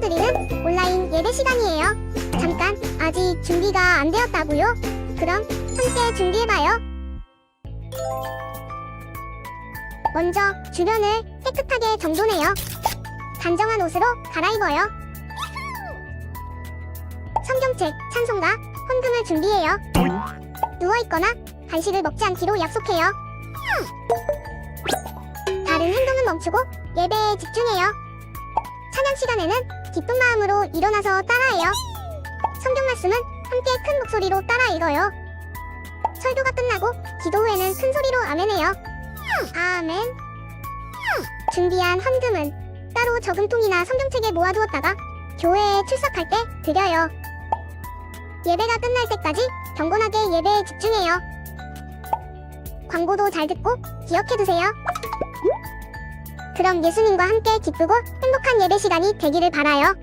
알려드리는 온라인 예배 시간이에요. 잠깐, 아직 준비가 안 되었다고요? 그럼 함께 준비해봐요. 먼저 주변을 깨끗하게 정돈해요. 단정한 옷으로 갈아입어요. 성경책, 찬송가, 헌금을 준비해요. 누워있거나 간식을 먹지 않기로 약속해요. 다른 행동은 멈추고 예배에 집중해요. 찬양 시간에는 기쁜 마음으로 일어나서 따라해요. 성경 말씀은 함께 큰 목소리로 따라 읽어요. 설교가 끝나고 기도 후에는 큰 소리로 아멘해요. 아멘. 준비한 헌금은 따로 저금통이나 성경책에 모아두었다가 교회에 출석할 때 드려요. 예배가 끝날 때까지 경건하게 예배에 집중해요. 광고도 잘 듣고 기억해두세요. 그럼 예수님과 함께 기쁘고 행복한 예배 시간이 되기를 바라요.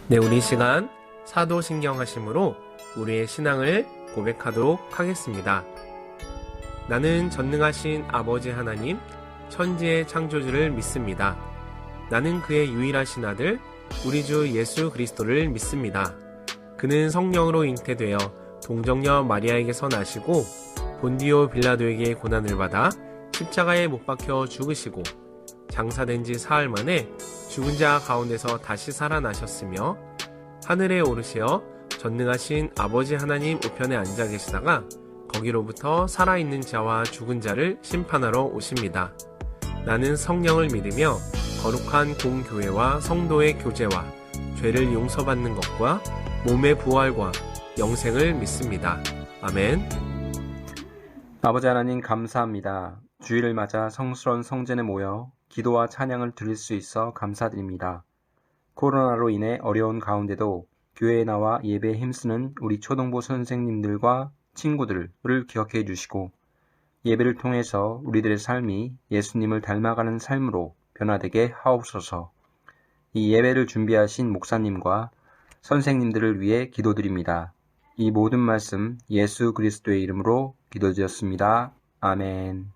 네, 우리 시간 사도신경하심으로 우리의 신앙을 고백하도록 하겠습니다. 나는 전능하신 아버지 하나님, 천지의 창조주를 믿습니다. 나는 그의 유일하신 아들, 우리 주 예수 그리스도를 믿습니다. 그는 성령으로 잉태되어 동정녀 마리아에게서 나시고 본디오 빌라도에게 고난을 받아 십자가에 못 박혀 죽으시고 장사된 지 사흘 만에 죽은 자 가운데서 다시 살아나셨으며 하늘에 오르시어 전능하신 아버지 하나님 우편에 앉아 계시다가 거기로부터 살아있는 자와 죽은 자를 심판하러 오십니다. 나는 성령을 믿으며 거룩한 공교회와 성도의 교제와 죄를 용서받는 것과 몸의 부활과 영생을 믿습니다. 아멘. 아버지 하나님 감사합니다. 주일을 맞아 성스러운 성전에 모여 기도와 찬양을 드릴 수 있어 감사드립니다. 코로나로 인해 어려운 가운데도 교회에 나와 예배에 힘쓰는 우리 초등부 선생님들과 친구들을 기억해 주시고 예배를 통해서 우리들의 삶이 예수님을 닮아가는 삶으로 변화되게 하옵소서. 이 예배를 준비하신 목사님과 선생님들을 위해 기도드립니다. 이 모든 말씀 예수 그리스도의 이름으로 기도드렸습니다. 아멘.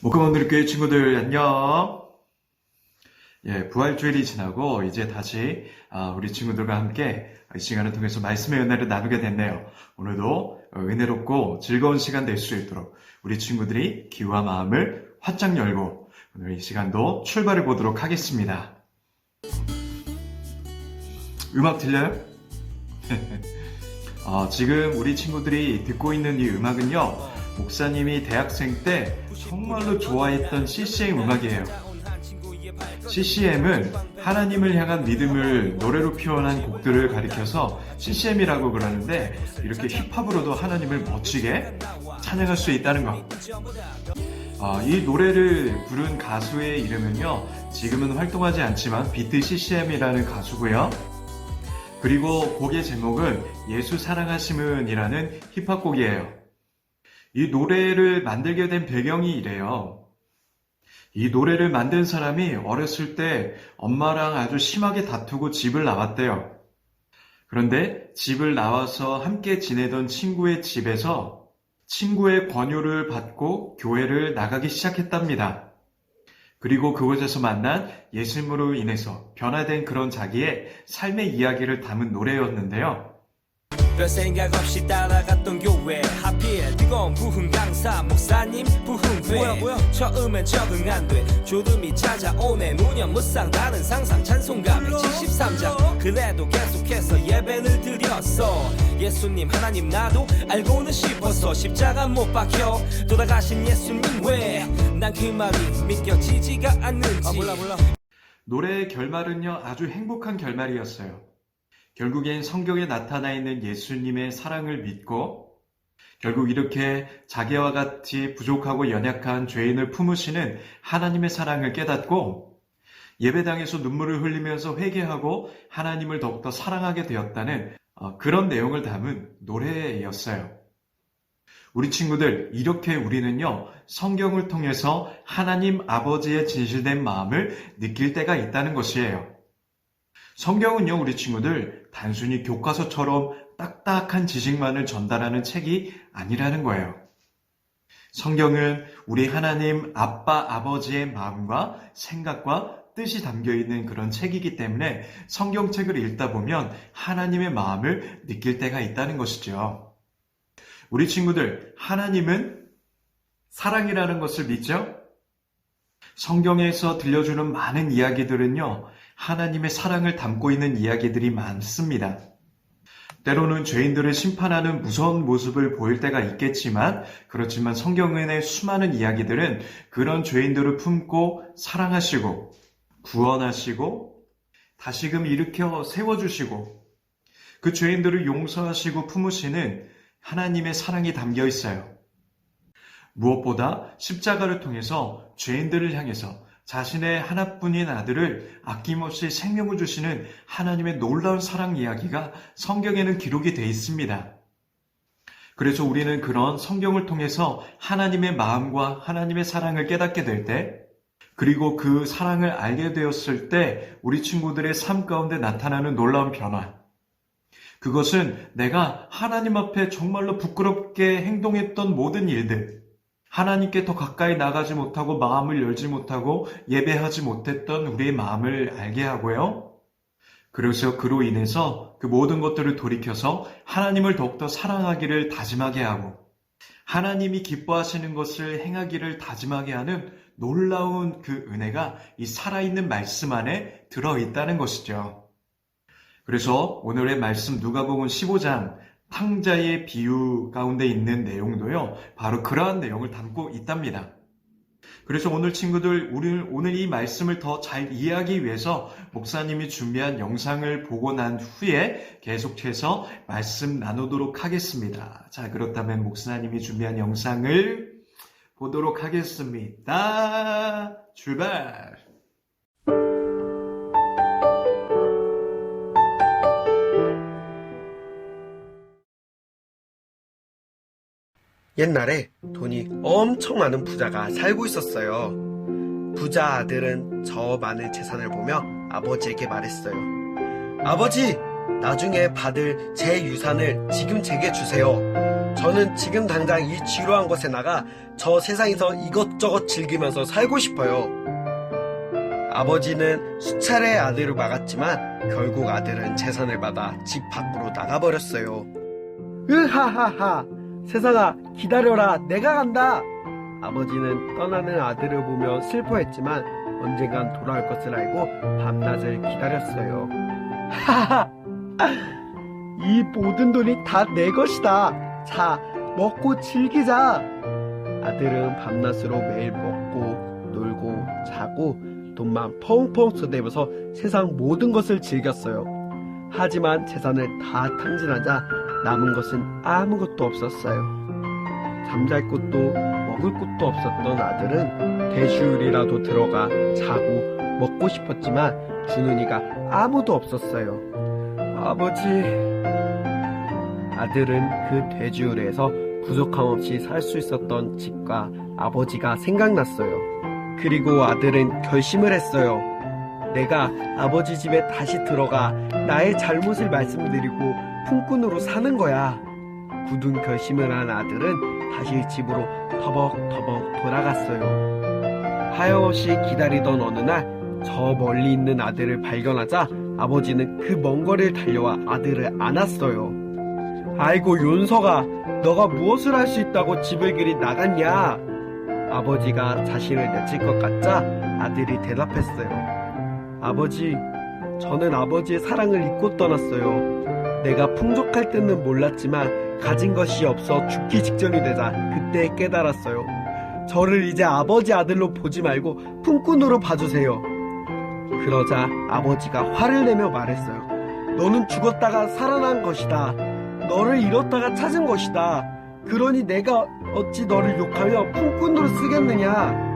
목금원들교회 친구들 안녕. 부활주일이 지나고 이제 다시 우리 친구들과 함께 이 시간을 통해서 말씀의 은혜를 나누게 됐네요. 오늘도 은혜롭고 즐거운 시간 될 수 있도록 우리 친구들이 귀와 마음을 활짝 열고 오늘 이 시간도 출발해 보도록 하겠습니다. 음악 들려요? 지금 우리 친구들이 듣고 있는 이 음악은요, 목사님이 대학생 때 정말로 좋아했던 CCM 음악이에요. CCM은 하나님을 향한 믿음을 노래로 표현한 곡들을 가리켜서 CCM이라고 그러는데, 이렇게 힙합으로도 하나님을 멋지게 찬양할 수 있다는 것. 이 노래를 부른 가수의 이름은요, 지금은 활동하지 않지만 비트 CCM이라는 가수고요. 그리고 곡의 제목은 예수 사랑하심은 이라는 힙합곡이에요. 이 노래를 만들게 된 배경이 이래요. 이 노래를 만든 사람이 어렸을 때 엄마랑 아주 심하게 다투고 집을 나왔대요. 그런데 집을 나와서 함께 지내던 친구의 집에서 친구의 권유를 받고 교회를 나가기 시작했답니다. 그리고 그곳에서 만난 예수님으로 인해서 변화된 그런 자기의 삶의 이야기를 담은 노래였는데요. 별 생각 없이 따라갔던 교회, 하필 뜨거운 부흥 강사 목사님 부흥회. 처음엔 적응 안 돼, 졸음이 찾아오네. 무념무상 다른 상상 찬송가 173장. 그래도 계속해서 예배를 드렸어. 예수님 하나님 나도 알고는 싶어서 십자가 못 박혀 돌아가신 예수님 왜 난 그 말이 믿겨지지가 않는지. 몰라. 노래의 결말은요, 아주 행복한 결말이었어요. 결국엔 성경에 나타나 있는 예수님의 사랑을 믿고 결국 이렇게 자기와 같이 부족하고 연약한 죄인을 품으시는 하나님의 사랑을 깨닫고 예배당에서 눈물을 흘리면서 회개하고 하나님을 더욱더 사랑하게 되었다는 그런 내용을 담은 노래였어요. 우리 친구들, 이렇게 우리는요, 성경을 통해서 하나님 아버지의 진실된 마음을 느낄 때가 있다는 것이에요. 성경은요, 우리 친구들, 단순히 교과서처럼 딱딱한 지식만을 전달하는 책이 아니라는 거예요. 성경은 우리 하나님 아빠, 아버지의 마음과 생각과 뜻이 담겨있는 그런 책이기 때문에 성경책을 읽다 보면 하나님의 마음을 느낄 때가 있다는 것이죠. 우리 친구들, 하나님은 사랑이라는 것을 믿죠? 성경에서 들려주는 많은 이야기들은요, 하나님의 사랑을 담고 있는 이야기들이 많습니다. 때로는 죄인들을 심판하는 무서운 모습을 보일 때가 있겠지만, 그렇지만 성경의 수많은 이야기들은 그런 죄인들을 품고 사랑하시고 구원하시고 다시금 일으켜 세워주시고 그 죄인들을 용서하시고 품으시는 하나님의 사랑이 담겨 있어요. 무엇보다 십자가를 통해서 죄인들을 향해서 자신의 하나뿐인 아들을 아낌없이 생명을 주시는 하나님의 놀라운 사랑 이야기가 성경에는 기록이 되어 있습니다. 그래서 우리는 그런 성경을 통해서 하나님의 마음과 하나님의 사랑을 깨닫게 될 때, 그리고 그 사랑을 알게 되었을 때 우리 친구들의 삶 가운데 나타나는 놀라운 변화, 그것은 내가 하나님 앞에 정말로 부끄럽게 행동했던 모든 일들, 하나님께 더 가까이 나가지 못하고 마음을 열지 못하고 예배하지 못했던 우리의 마음을 알게 하고요. 그래서 그로 인해서 그 모든 것들을 돌이켜서 하나님을 더욱더 사랑하기를 다짐하게 하고 하나님이 기뻐하시는 것을 행하기를 다짐하게 하는 놀라운 그 은혜가 이 살아있는 말씀 안에 들어있다는 것이죠. 그래서 오늘의 말씀 누가복음 15장 탕자의 비유 가운데 있는 내용도요, 바로 그러한 내용을 담고 있답니다. 그래서 오늘 친구들, 오늘 이 말씀을 더 잘 이해하기 위해서 목사님이 준비한 영상을 보고 난 후에 계속해서 말씀 나누도록 하겠습니다. 자, 그렇다면 목사님이 준비한 영상을 보도록 하겠습니다. 출발! 옛날에 돈이 엄청 많은 부자가 살고 있었어요. 부자 아들은 저 많은 재산을 보며 아버지에게 말했어요. 아버지, 나중에 받을 제 유산을 지금 제게 주세요. 저는 지금 당장 이 지루한 곳에 나가 저 세상에서 이것저것 즐기면서 살고 싶어요. 아버지는 수차례 아들을 막았지만 결국 아들은 재산을 받아 집 밖으로 나가버렸어요. 으하하하, 세상아 기다려라, 내가 간다. 아버지는 떠나는 아들을 보며 슬퍼했지만 언젠간 돌아올 것을 알고 밤낮을 기다렸어요. 하하, 이 모든 돈이 다 내 것이다. 자, 먹고 즐기자. 아들은 밤낮으로 매일 먹고 놀고 자고 돈만 펑펑 쏟아내면서 세상 모든 것을 즐겼어요. 하지만 재산을 다 탕진하자 남은 것은 아무것도 없었어요. 잠잘 곳도 먹을 곳도 없었던 아들은 대주울이라도 들어가 자고 먹고 싶었지만 주는 이가 아무도 없었어요. 아버지, 아들은 그 돼지우리에서 부족함 없이 살 수 있었던 집과 아버지가 생각났어요. 그리고 아들은 결심을 했어요. 내가 아버지 집에 다시 들어가 나의 잘못을 말씀드리고 품꾼으로 사는 거야. 굳은 결심을 한 아들은 다시 집으로 터벅터벅 돌아갔어요. 하염없이 기다리던 어느 날 저 멀리 있는 아들을 발견하자 아버지는 그 먼 거리를 달려와 아들을 안았어요. 아이고 윤석아, 너가 무엇을 할 수 있다고 집을 그리 나갔냐? 아버지가 자신을 내칠 것 같자 아들이 대답했어요. 아버지, 저는 아버지의 사랑을 잊고 떠났어요. 내가 풍족할 때는 몰랐지만 가진 것이 없어 죽기 직전이 되자 그때 깨달았어요. 저를 이제 아버지 아들로 보지 말고 품꾼으로 봐주세요. 그러자 아버지가 화를 내며 말했어요. 너는 죽었다가 살아난 것이다. 너를 잃었다가 찾은 것이다. 그러니 내가 어찌 너를 욕하며 품꾼으로 쓰겠느냐.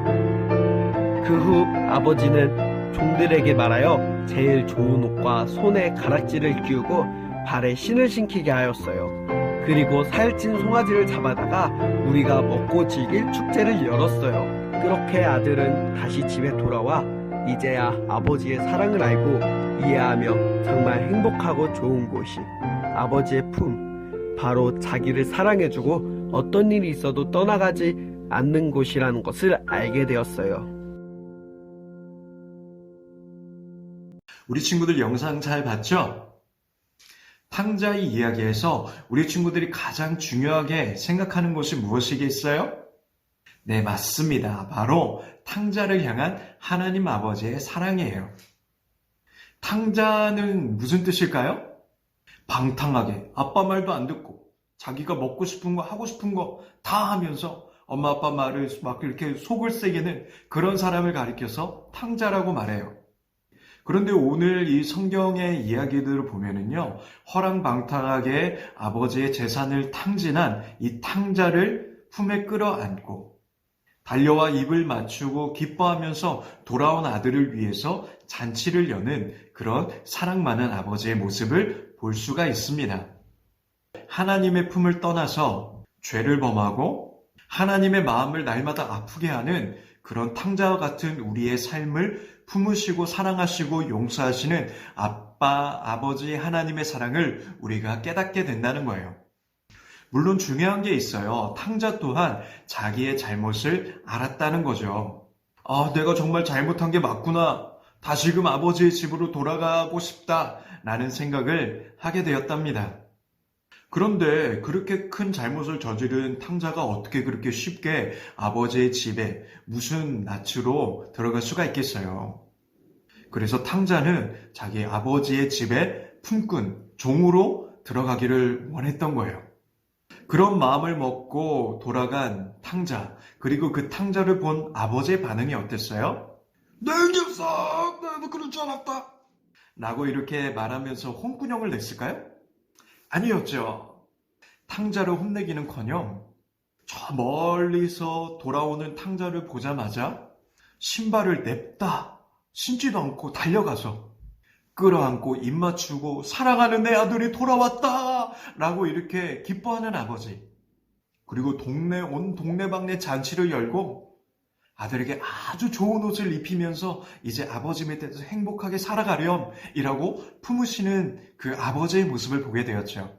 그 후 아버지는 종들에게 말하여 제일 좋은 옷과 손에 가락지를 끼우고 발에 신을 신기게 하였어요. 그리고 살찐 송아지를 잡아다가 우리가 먹고 즐길 축제를 열었어요. 그렇게 아들은 다시 집에 돌아와 이제야 아버지의 사랑을 알고 이해하며 정말 행복하고 좋은 곳이 아버지의 품, 바로 자기를 사랑해주고 어떤 일이 있어도 떠나가지 않는 곳이라는 것을 알게 되었어요. 우리 친구들 영상 잘 봤죠? 탕자의 이야기에서 우리 친구들이 가장 중요하게 생각하는 것이 무엇이겠어요? 네, 맞습니다. 바로 탕자를 향한 하나님 아버지의 사랑이에요. 탕자는 무슨 뜻일까요? 방탕하게 아빠 말도 안 듣고 자기가 먹고 싶은 거 하고 싶은 거 다 하면서 엄마 아빠 말을 막 이렇게 속을 새기는 그런 사람을 가리켜서 탕자라고 말해요. 그런데 오늘 이 성경의 이야기들을 보면은요, 허랑방탕하게 아버지의 재산을 탕진한 이 탕자를 품에 끌어안고 달려와 입을 맞추고 기뻐하면서 돌아온 아들을 위해서 잔치를 여는 그런 사랑 많은 아버지의 모습을 볼 수가 있습니다. 하나님의 품을 떠나서 죄를 범하고 하나님의 마음을 날마다 아프게 하는 그런 탕자와 같은 우리의 삶을 품으시고 사랑하시고 용서하시는 아빠, 아버지 하나님의 사랑을 우리가 깨닫게 된다는 거예요. 물론 중요한 게 있어요. 탕자 또한 자기의 잘못을 알았다는 거죠. 아, 내가 정말 잘못한 게 맞구나. 다시금 아버지의 집으로 돌아가고 싶다. 라는 생각을 하게 되었답니다. 그런데 그렇게 큰 잘못을 저지른 탕자가 어떻게 그렇게 쉽게 아버지의 집에 무슨 낯으로 들어갈 수가 있겠어요. 그래서 탕자는 자기 아버지의 집에 품꾼, 종으로 들어가기를 원했던 거예요. 그런 마음을 먹고 돌아간 탕자, 그리고 그 탕자를 본 아버지의 반응이 어땠어요? 내 녀석! 나도 그럴 줄 알았다! 라고 이렇게 말하면서 홍군형을 냈을까요? 아니었죠. 탕자를 혼내기는커녕 저 멀리서 돌아오는 탕자를 보자마자 신발을 냅다 신지도 않고 달려가서 끌어안고 입 맞추고 사랑하는 내 아들이 돌아왔다 라고 이렇게 기뻐하는 아버지, 그리고 온 동네방네 잔치를 열고 아들에게 아주 좋은 옷을 입히면서 이제 아버지 밑에서 행복하게 살아가렴 이라고 품으시는 그 아버지의 모습을 보게 되었죠.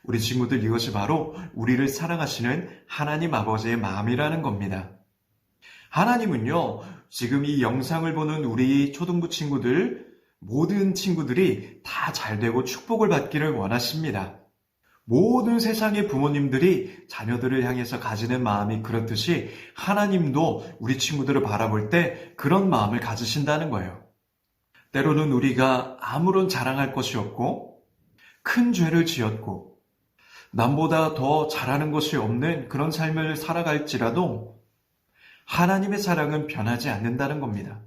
우리 친구들, 이것이 바로 우리를 사랑하시는 하나님 아버지의 마음이라는 겁니다. 하나님은요, 지금 이 영상을 보는 우리 초등부 친구들, 모든 친구들이 다 잘되고 축복을 받기를 원하십니다. 모든 세상의 부모님들이 자녀들을 향해서 가지는 마음이 그렇듯이 하나님도 우리 친구들을 바라볼 때 그런 마음을 가지신다는 거예요. 때로는 우리가 아무런 자랑할 것이 없고 큰 죄를 지었고 남보다 더 잘하는 것이 없는 그런 삶을 살아갈지라도 하나님의 사랑은 변하지 않는다는 겁니다.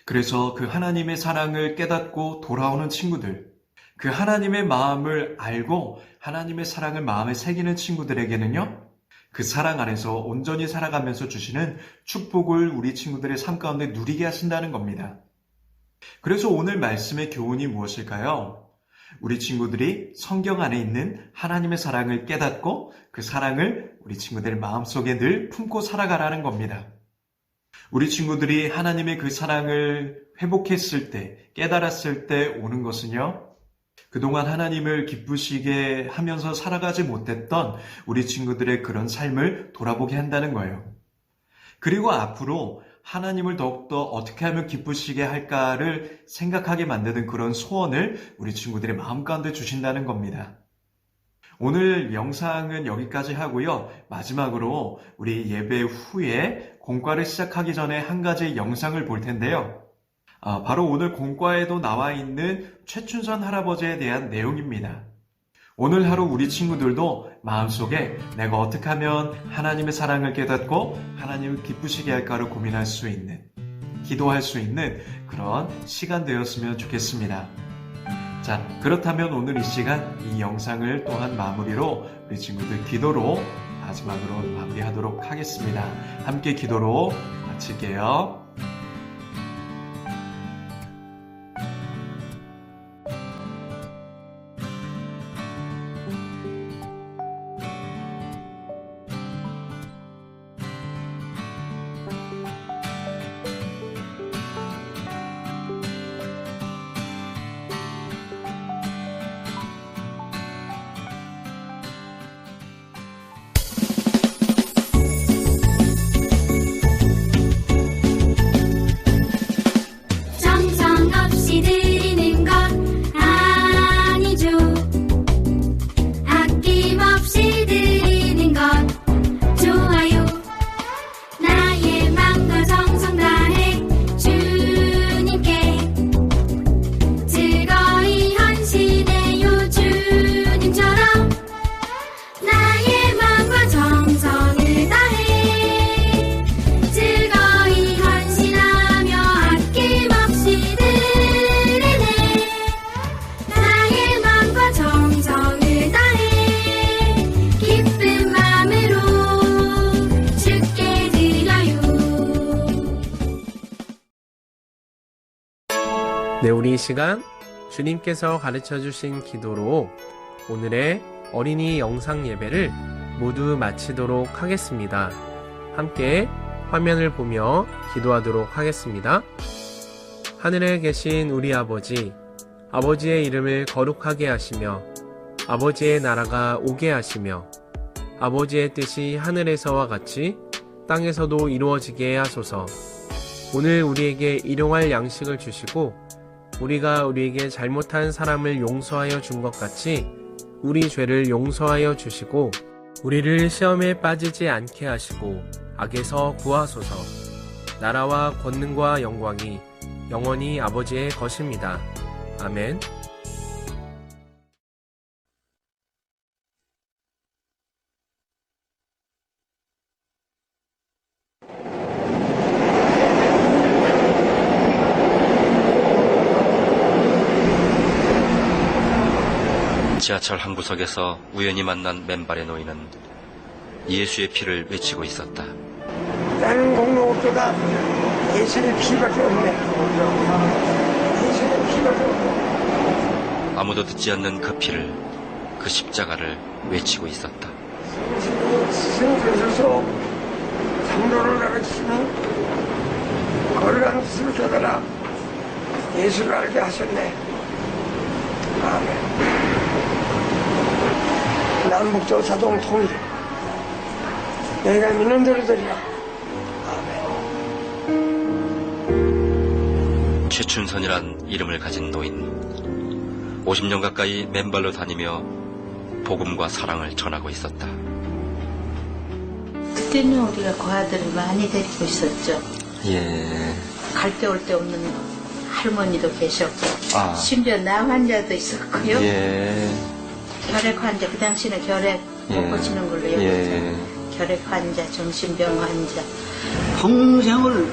그래서 그 하나님의 사랑을 깨닫고 돌아오는 친구들, 그 하나님의 마음을 알고 하나님의 사랑을 마음에 새기는 친구들에게는요, 그 사랑 안에서 온전히 살아가면서 주시는 축복을 우리 친구들의 삶 가운데 누리게 하신다는 겁니다. 그래서 오늘 말씀의 교훈이 무엇일까요? 우리 친구들이 성경 안에 있는 하나님의 사랑을 깨닫고 그 사랑을 우리 친구들 마음속에 늘 품고 살아가라는 겁니다. 우리 친구들이 하나님의 그 사랑을 회복했을 때, 깨달았을 때 오는 것은요, 그동안 하나님을 기쁘시게 하면서 살아가지 못했던 우리 친구들의 그런 삶을 돌아보게 한다는 거예요. 그리고 앞으로 하나님을 더욱더 어떻게 하면 기쁘시게 할까를 생각하게 만드는 그런 소원을 우리 친구들의 마음 가운데 주신다는 겁니다. 오늘 영상은 여기까지 하고요. 마지막으로 우리 예배 후에 공과를 시작하기 전에 한 가지 영상을 볼 텐데요. 바로 오늘 공과에도 나와 있는 최춘선 할아버지에 대한 내용입니다. 오늘 하루 우리 친구들도 마음속에 내가 어떻게 하면 하나님의 사랑을 깨닫고 하나님을 기쁘시게 할까를 고민할 수 있는, 기도할 수 있는 그런 시간 되었으면 좋겠습니다. 자, 그렇다면 오늘 이 시간 이 영상을 또한 마무리로 우리 친구들 기도로 마지막으로 마무리하도록 하겠습니다. 함께 기도로 마칠게요. 네, 우리 이 시간 주님께서 가르쳐 주신 기도로 오늘의 어린이 영상 예배를 모두 마치도록 하겠습니다. 함께 화면을 보며 기도하도록 하겠습니다. 하늘에 계신 우리 아버지, 아버지의 이름을 거룩하게 하시며 아버지의 나라가 오게 하시며 아버지의 뜻이 하늘에서와 같이 땅에서도 이루어지게 하소서. 오늘 우리에게 일용할 양식을 주시고 우리가 우리에게 잘못한 사람을 용서하여 준 것 같이 우리 죄를 용서하여 주시고 우리를 시험에 빠지지 않게 하시고 악에서 구하소서. 나라와 권능과 영광이 영원히 아버지의 것입니다. 아멘. 지하철 한 구석에서 우연히 만난 맨발의 노인은 예수의 피를 외치고 있었다. 나는 공로업보다 예수의 피밖에 없네. 예수의 피밖에 없네. 아무도 듣지 않는 그 피를, 그 십자가를 외치고 있었다. 스승께서 장로를 가르치시는 거룩한 스승께서라 예수를 알게 하셨네. 아멘. 남북조 자동 통일 내가 믿는 대로 되리라. 아멘. 최춘선이란 이름을 가진 노인. 50년 가까이 맨발로 다니며 복음과 사랑을 전하고 있었다. 그때는 우리가 그 아들을 많이 데리고 있었죠. 예. 갈 데 올 데 없는 할머니도 계셨고 아. 심지어 남 환자도 있었고요. 예. 결핵 환자, 그 당시는 결핵 못 고치는 걸로 여겼죠. 결핵 환자, 정신병 환자. 평생을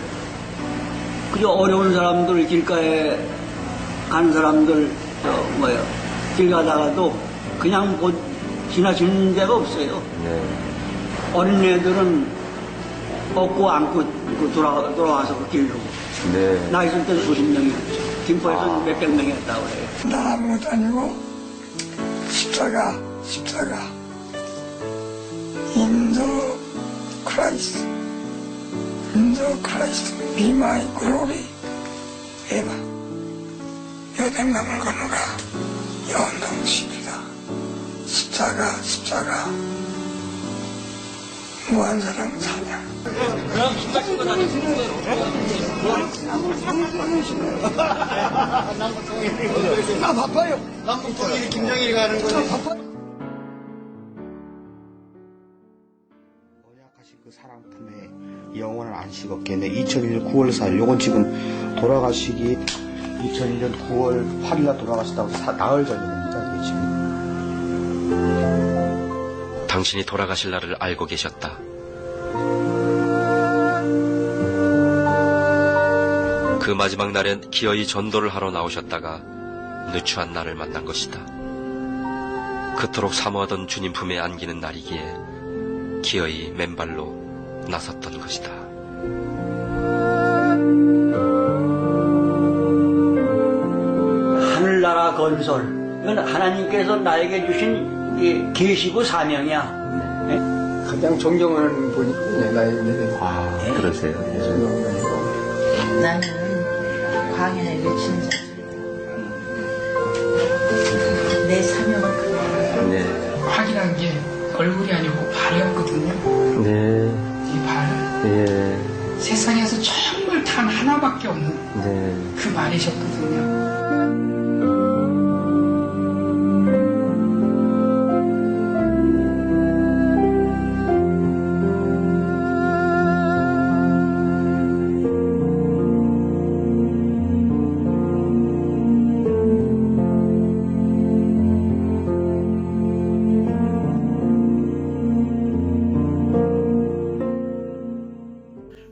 그저 어려운 사람들, 길가에 가는 사람들 길 가다가도 그냥 지나치는 데가 없어요. 어린애들은 업고 안고 돌아와서 그 길로. 나 있을 때는 수십 명이었죠. 김포에서는 몇백 명이 했다고 그래요. 나 아무것도 아니고 십자가 In the Christ be my glory 에바 여백남을 건너가 연동식이다. 십자가 무한사랑 찬양. 나 바빠요. 남북통일이 김정일이 가는 거지. 언약하신 그 사랑 품에 영원한 안식 없겠네. 2001년 9월 4일 요건 지금 돌아가시기 2001년 9월 8일날 돌아가셨다고 나흘 전입니다. 이게 지금. 당신이 돌아가실 날을 알고 계셨다. 그 마지막 날엔 기어이 전도를 하러 나오셨다가 누추한 날을 만난 것이다. 그토록 사모하던 주님 품에 안기는 날이기에 기어이 맨발로 나섰던 것이다. 하늘나라 건설, 이건 하나님께서 나에게 주신 계시고 사명이야. 가장 존경하는 분이 나에게. 아, 그러세요. 나는 광야에 외친 자. 내 사명은 그거야. 네. 확이란 게 얼굴이 아니고 발이었거든요. 네. 이 발. 예. 세상에서 정말 단 하나밖에 없는 네. 그 말이셨거든요.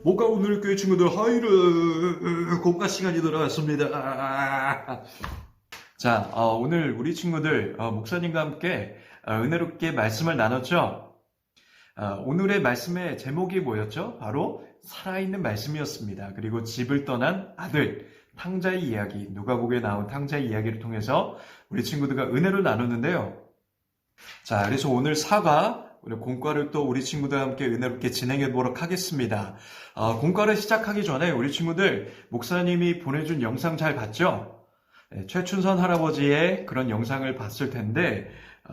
목가 오늘 교회 친구들 하이르 공과 시간이 돌아왔습니다. 자, 오늘 우리 친구들 목사님과 함께 은혜롭게 말씀을 나눴죠. 오늘의 말씀의 제목이 뭐였죠? 바로 살아있는 말씀이었습니다. 그리고 집을 떠난 아들, 탕자의 이야기, 누가복음에 나온 탕자의 이야기를 통해서 우리 친구들과 은혜를 나누는데요. 자, 그래서 오늘 4과 우리 공과를 또 우리 친구들과 함께 은혜롭게 진행해 보도록 하겠습니다. 공과를 시작하기 전에 우리 친구들 목사님이 보내준 영상 잘 봤죠? 네, 최춘선 할아버지의 그런 영상을 봤을 텐데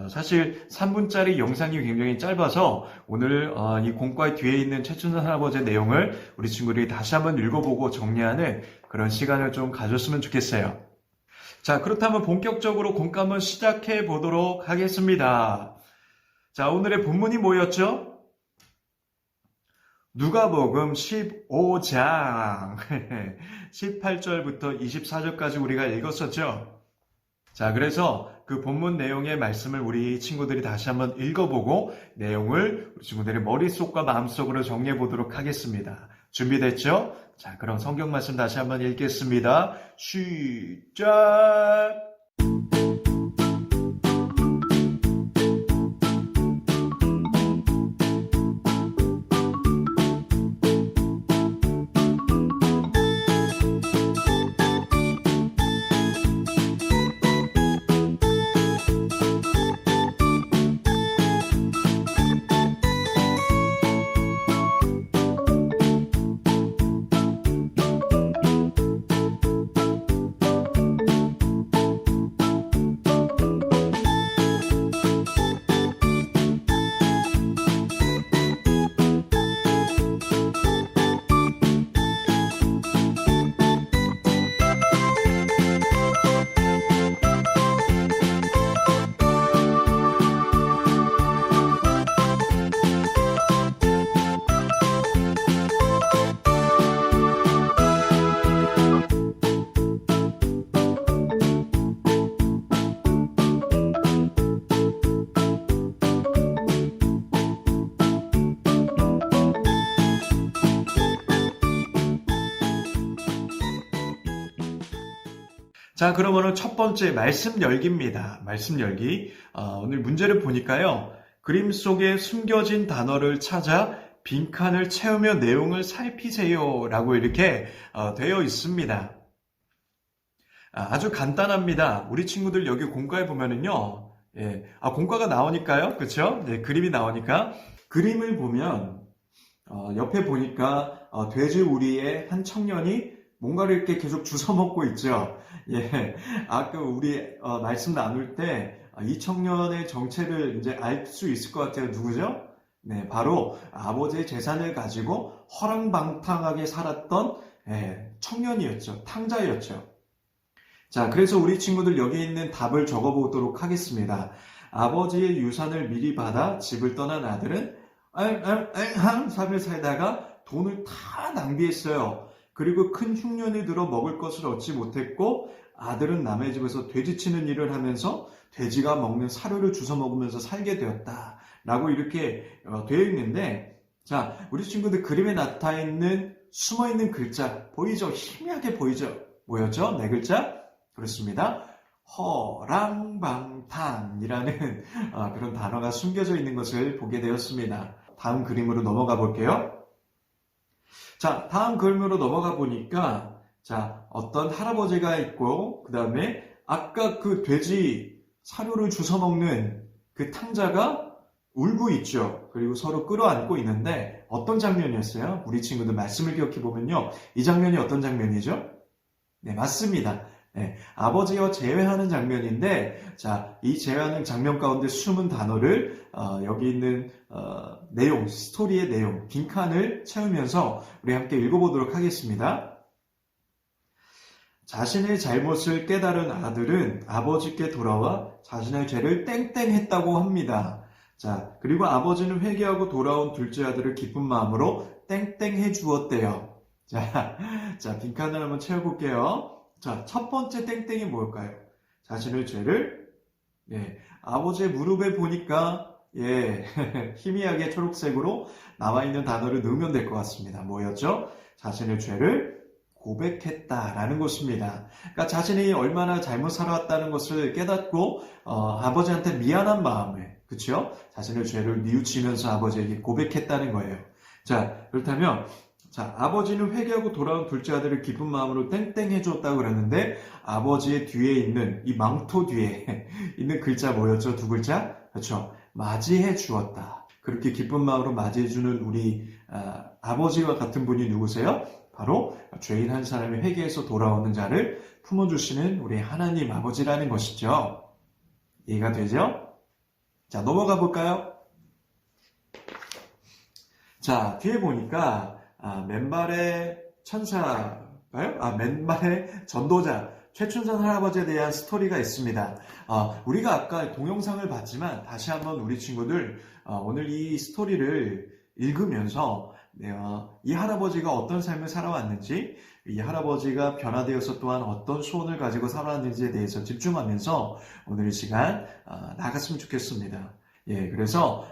사실 3분짜리 영상이 굉장히 짧아서 오늘 이 공과의 뒤에 있는 최춘선 할아버지의 내용을 우리 친구들이 다시 한번 읽어보고 정리하는 그런 시간을 좀 가졌으면 좋겠어요. 자, 그렇다면 본격적으로 공과 한번 시작해 보도록 하겠습니다. 자, 오늘의 본문이 뭐였죠? 누가복음 15장 18절부터 24절까지 우리가 읽었었죠. 자, 그래서 그 본문 내용의 말씀을 우리 친구들이 다시 한번 읽어보고 내용을 우리 친구들의 머릿속과 마음속으로 정리해 보도록 하겠습니다. 준비됐죠? 자, 그럼 성경 말씀 다시 한번 읽겠습니다. 시작! 자, 그러면은 첫 번째 말씀 열기입니다. 말씀 열기. 오늘 문제를 보니까요. 그림 속에 숨겨진 단어를 찾아 빈칸을 채우며 내용을 살피세요. 라고 이렇게 되어 있습니다. 아주 간단합니다. 우리 친구들 여기 공과에 보면은요. 예, 공과가 나오니까요. 그쵸? 네, 그림이 나오니까. 그림을 보면, 옆에 보니까 돼지 우리의 한 청년이 뭔가를 이렇게 계속 주워 먹고 있죠. 예. 아까 우리 말씀 나눌 때 이 청년의 정체를 이제 알 수 있을 것 같아요. 누구죠? 네, 바로 아버지의 재산을 가지고 허랑방탕하게 살았던 청년이었죠. 탕자였죠. 자, 그래서 우리 친구들 여기 있는 답을 적어보도록 하겠습니다. 아버지의 유산을 미리 받아 집을 떠난 아들은 삶을 살다가 돈을 다 낭비했어요. 그리고 큰 흉년이 들어 먹을 것을 얻지 못했고 아들은 남의 집에서 돼지치는 일을 하면서 돼지가 먹는 사료를 주워 먹으면서 살게 되었다. 라고 이렇게 되어 있는데, 자, 우리 친구들 그림에 나타있는 숨어있는 글자 보이죠? 희미하게 보이죠? 뭐였죠? 네 글자? 그렇습니다. 허랑방탕이라는 그런 단어가 숨겨져 있는 것을 보게 되었습니다. 다음 그림으로 넘어가 볼게요. 자, 다음 그림으로 넘어가 보니까, 자, 어떤 할아버지가 있고, 그 다음에 아까 그 돼지 사료를 주워 먹는 그 탕자가 울고 있죠. 그리고 서로 끌어안고 있는데, 어떤 장면이었어요? 우리 친구들 말씀을 기억해 보면요. 이 장면이 어떤 장면이죠? 네, 맞습니다. 네, 아버지와 재회하는 장면인데, 자, 이 재회하는 장면 가운데 숨은 단어를, 여기 있는, 내용, 스토리의 내용, 빈칸을 채우면서 우리 함께 읽어보도록 하겠습니다. 자신의 잘못을 깨달은 아들은 아버지께 돌아와 자신의 죄를 땡땡했다고 합니다. 자, 그리고 아버지는 회개하고 돌아온 둘째 아들을 기쁜 마음으로 땡땡해 주었대요. 자, 빈칸을 한번 채워볼게요. 자, 첫 번째 땡땡이 뭘까요? 자신의 죄를, 아버지의 무릎에 보니까, 희미하게 초록색으로 나와 있는 단어를 넣으면 될 것 같습니다. 뭐였죠? 자신의 죄를 고백했다라는 것입니다. 그러니까 자신이 얼마나 잘못 살아왔다는 것을 깨닫고, 아버지한테 미안한 마음에, 그쵸? 자신의 죄를 뉘우치면서 아버지에게 고백했다는 거예요. 자, 그렇다면, 자, 아버지는 회개하고 돌아온 둘째 아들을 기쁜 마음으로 땡땡 해주었다고 그랬는데 아버지의 뒤에 있는 이 망토 뒤에 있는 글자 뭐였죠? 두 글자? 그렇죠. 맞이해 주었다. 그렇게 기쁜 마음으로 맞이해주는 우리 아버지와 같은 분이 누구세요? 바로 죄인 한 사람이 회개해서 돌아오는 자를 품어주시는 우리 하나님 아버지라는 것이죠. 이해가 되죠? 자, 넘어가 볼까요? 자, 뒤에 보니까 맨발의 천사가요? 맨발의 전도자 최춘선 할아버지에 대한 스토리가 있습니다. 우리가 아까 동영상을 봤지만 다시 한번 우리 친구들 오늘 이 스토리를 읽으면서 이 할아버지가 어떤 삶을 살아왔는지, 이 할아버지가 변화되어서 또한 어떤 소원을 가지고 살아왔는지에 대해서 집중하면서 오늘 이 시간 나갔으면 좋겠습니다. 예, 그래서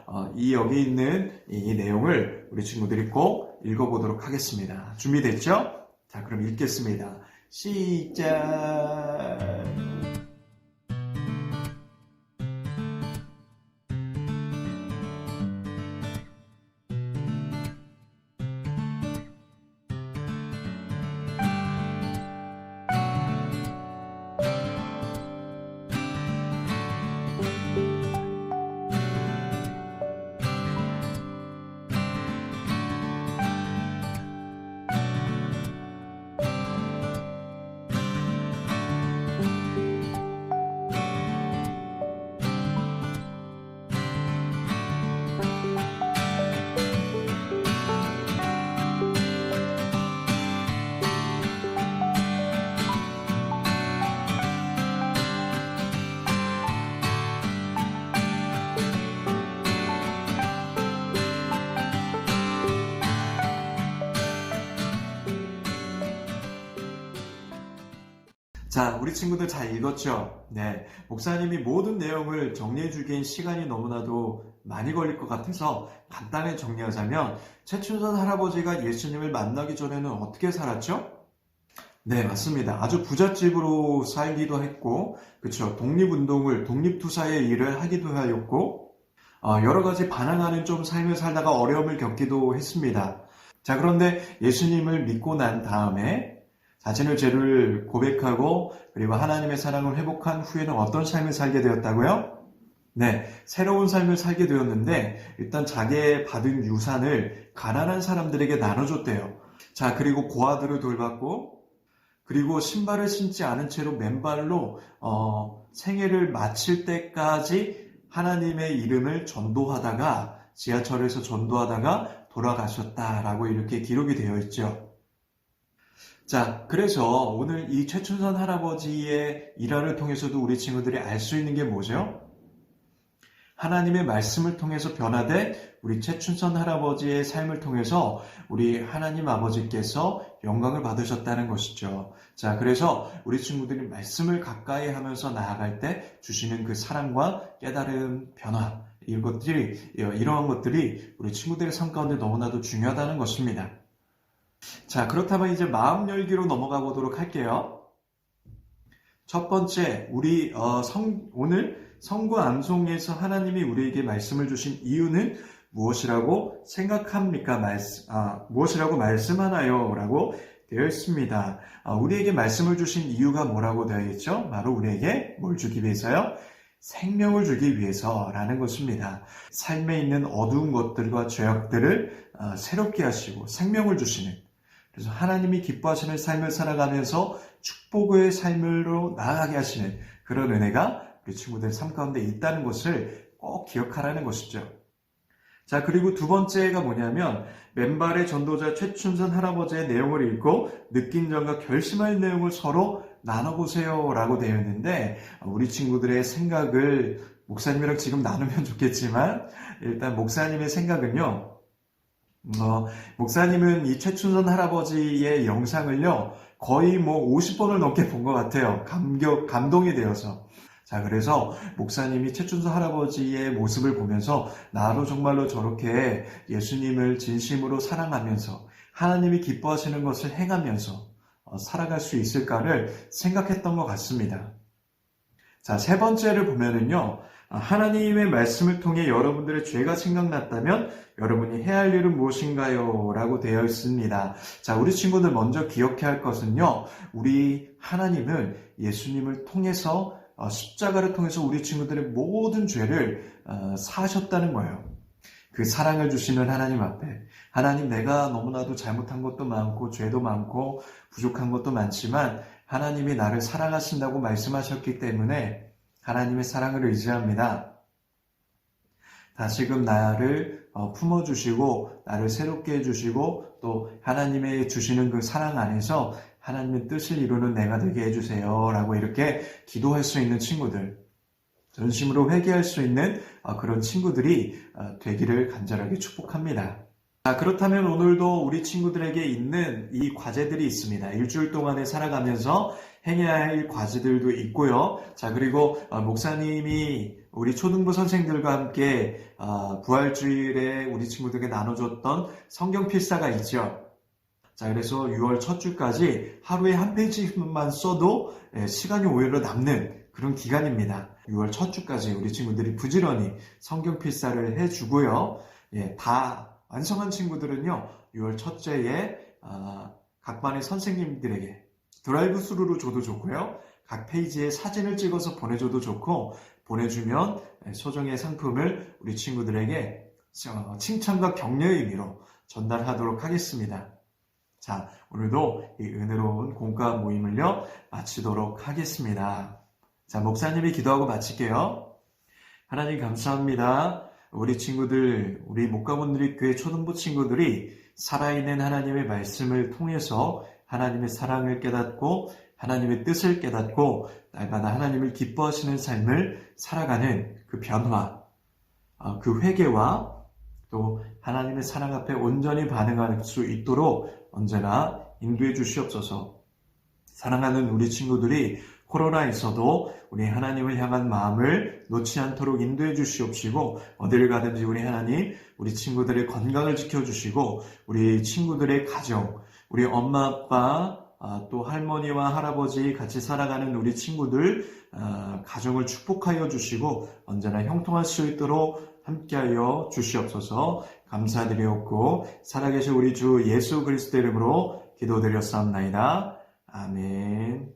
여기 있는 이 내용을 우리 친구들이 꼭 읽어보도록 하겠습니다. 준비됐죠? 자, 그럼 읽겠습니다. 시작! 자, 우리 친구들 잘 읽었죠? 네. 목사님이 모든 내용을 정리해주기엔 시간이 너무나도 많이 걸릴 것 같아서 간단히 정리하자면 최춘선 할아버지가 예수님을 만나기 전에는 어떻게 살았죠? 네, 맞습니다. 아주 부잣집으로 살기도 했고, 그쵸. 독립투사의 일을 하기도 하였고, 여러 가지 반항하는 좀 삶을 살다가 어려움을 겪기도 했습니다. 자, 그런데 예수님을 믿고 난 다음에 자신의 죄를 고백하고 그리고 하나님의 사랑을 회복한 후에는 어떤 삶을 살게 되었다고요? 네, 새로운 삶을 살게 되었는데 일단 자기의 받은 유산을 가난한 사람들에게 나눠줬대요. 자, 그리고 고아들을 돌봤고 그리고 신발을 신지 않은 채로 맨발로 생애를 마칠 때까지 하나님의 이름을 전도하다가 지하철에서 전도하다가 돌아가셨다라고 이렇게 기록이 되어 있죠. 자, 그래서 오늘 이 최춘선 할아버지의 일화를 통해서도 우리 친구들이 알 수 있는 게 뭐죠? 하나님의 말씀을 통해서 변화된 우리 최춘선 할아버지의 삶을 통해서 우리 하나님 아버지께서 영광을 받으셨다는 것이죠. 자, 그래서 우리 친구들이 말씀을 가까이 하면서 나아갈 때 주시는 그 사랑과 깨달음, 변화, 이러한 것들이 우리 친구들의 삶 가운데 너무나도 중요하다는 것입니다. 자, 그렇다면 이제 마음 열기로 넘어가 보도록 할게요. 첫 번째, 우리 오늘 성구 암송에서 하나님이 우리에게 말씀을 주신 이유는 무엇이라고 생각합니까? 무엇이라고 말씀하나요? 라고 되어 있습니다. 우리에게 말씀을 주신 이유가 뭐라고 되어 있죠? 바로 우리에게 뭘 주기 위해서요? 생명을 주기 위해서라는 것입니다. 삶에 있는 어두운 것들과 죄악들을 새롭게 하시고 생명을 주시는, 그래서 하나님이 기뻐하시는 삶을 살아가면서 축복의 삶으로 나아가게 하시는 그런 은혜가 우리 친구들 삶 가운데 있다는 것을 꼭 기억하라는 것이죠. 자, 그리고 두 번째가 뭐냐면 맨발의 전도자 최춘선 할아버지의 내용을 읽고 느낀 점과 결심할 내용을 서로 나눠보세요 라고 되어 있는데, 우리 친구들의 생각을 목사님이랑 지금 나누면 좋겠지만 일단 목사님의 생각은요, 목사님은 이 최춘선 할아버지의 영상을요 거의 50번을 넘게 본 것 같아요. 감동이 되어서. 자, 그래서 목사님이 최춘선 할아버지의 모습을 보면서 나도 정말로 저렇게 예수님을 진심으로 사랑하면서 하나님이 기뻐하시는 것을 행하면서 살아갈 수 있을까를 생각했던 것 같습니다. 자, 세 번째를 보면은요, 하나님의 말씀을 통해 여러분들의 죄가 생각났다면 여러분이 해야 할 일은 무엇인가요? 라고 되어 있습니다. 자, 우리 친구들 먼저 기억해야 할 것은요. 우리 하나님은 예수님을 통해서 십자가를 통해서 우리 친구들의 모든 죄를 사하셨다는 거예요. 그 사랑을 주시는 하나님 앞에 하나님, 내가 너무나도 잘못한 것도 많고 죄도 많고 부족한 것도 많지만 하나님이 나를 사랑하신다고 말씀하셨기 때문에 하나님의 사랑을 의지합니다. 다시금 나를 품어주시고 나를 새롭게 해주시고 또 하나님의 주시는 그 사랑 안에서 하나님의 뜻을 이루는 내가 되게 해주세요 라고 이렇게 기도할 수 있는 친구들, 전심으로 회개할 수 있는 그런 친구들이 되기를 간절하게 축복합니다. 자, 그렇다면 오늘도 우리 친구들에게 있는 이 과제들이 있습니다. 일주일 동안에 살아가면서 행해야 할 과제들도 있고요. 자, 그리고 목사님이 우리 초등부 선생들과 함께 부활주일에 우리 친구들에게 나눠줬던 성경 필사가 있죠. 자, 그래서 6월 첫 주까지 하루에 한 페이지만 써도 시간이 오히려 남는 그런 기간입니다. 6월 첫 주까지 우리 친구들이 부지런히 성경 필사를 해주고요. 다 완성한 친구들은요, 6월 첫째에 각 반의 선생님들에게 드라이브 스루로 줘도 좋고요. 각 페이지에 사진을 찍어서 보내줘도 좋고, 보내주면 소정의 상품을 우리 친구들에게 칭찬과 격려의 의미로 전달하도록 하겠습니다. 자, 오늘도 이 은혜로운 공과 모임을요, 마치도록 하겠습니다. 자, 목사님이 기도하고 마칠게요. 하나님 감사합니다. 우리 친구들, 우리 목가문누리교회 초등부 친구들이 살아있는 하나님의 말씀을 통해서 하나님의 사랑을 깨닫고 하나님의 뜻을 깨닫고 날마다 하나님을 기뻐하시는 삶을 살아가는 그 변화, 그 회개와 또 하나님의 사랑 앞에 온전히 반응할 수 있도록 언제나 인도해 주시옵소서. 사랑하는 우리 친구들이 코로나에서도 우리 하나님을 향한 마음을 놓지 않도록 인도해 주시옵시고, 어디를 가든지 우리 하나님, 우리 친구들의 건강을 지켜주시고, 우리 친구들의 가정, 우리 엄마 아빠, 또 할머니와 할아버지 같이 살아가는 우리 친구들 가정을 축복하여 주시고 언제나 형통할 수 있도록 함께하여 주시옵소서. 감사드리옵고 살아계신 우리 주 예수 그리스도 이름으로 기도드렸사옵나이다. 아멘.